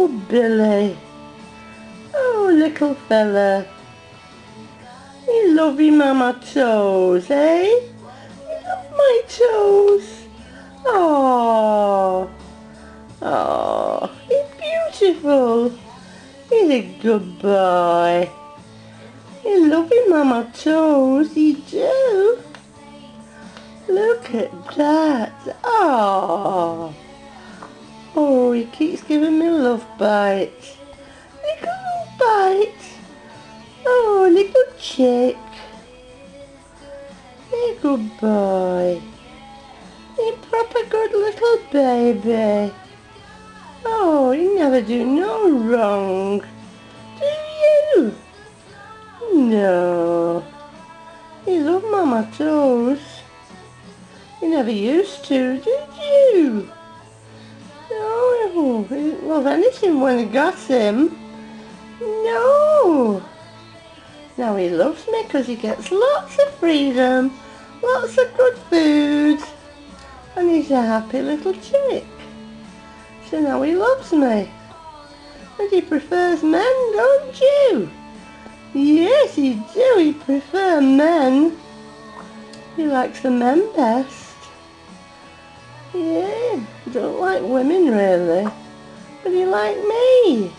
Oh, Billy. Oh, little fella. You love your mama toes, eh? You love my toes. Oh, oh, he's beautiful. He's a good boy. You love your mama toes, you do. Look at that. Oh, oh, he keeps giving me love bites. Little love bites. Oh, little chick. You're a good boy. You're a proper good little baby. Oh, you never do no wrong, do you? No. You love mama toes. You never used to, did you? No, you didn't love anything when you got him. No. Now he loves me because he gets lots of freedom, lots of good food, and he's a happy little chick. So now he loves me. And he prefers men, don't you? Yes, he do. He prefers men. He likes the men best. Yeah, don't like women really, but he like me.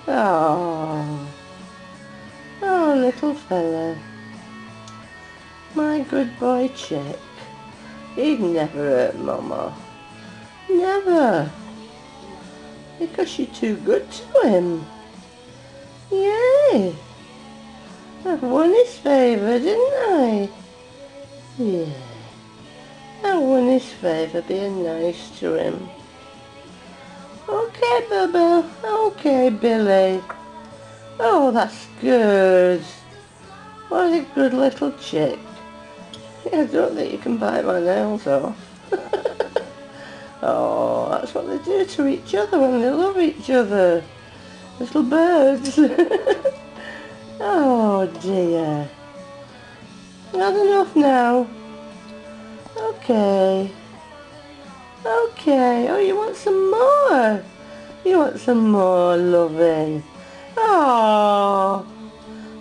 Oh, oh, little fella. My good boy chick. He'd never hurt mama. Never. Because you're too good to him. Yeah. I won his favour, didn't I? Yeah. I won his favour being nice to him. Okay, Bubba. Okay, Billy. Oh, that's good. What a good little chick. I don't think you can bite my nails off. Oh, that's what they do to each other when they love each other. Little birds. Oh dear. Not enough now. Okay. Okay. Oh, you want some more? You want some more loving? Oh.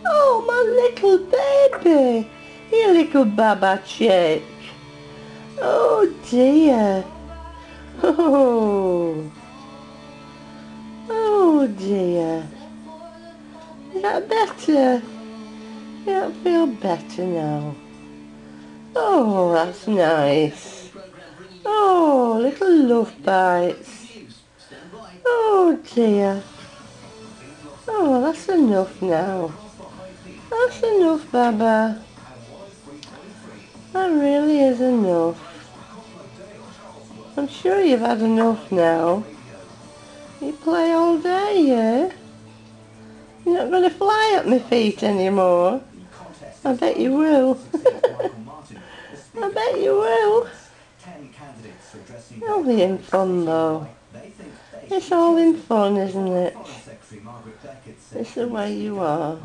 Oh, my little baby. You little baba chick. Oh dear. Oh. Oh dear. Is that better? You don't feel better now. Oh, that's nice. Oh, little love bites. Oh dear. Oh, that's enough now. That's enough, Baba. That really is enough. I'm sure you've had enough now. You play all day, yeah? You're not going to fly at my feet anymore. I bet you will. I bet you will. All in fun though. It's all in fun, isn't it? It's the way you are.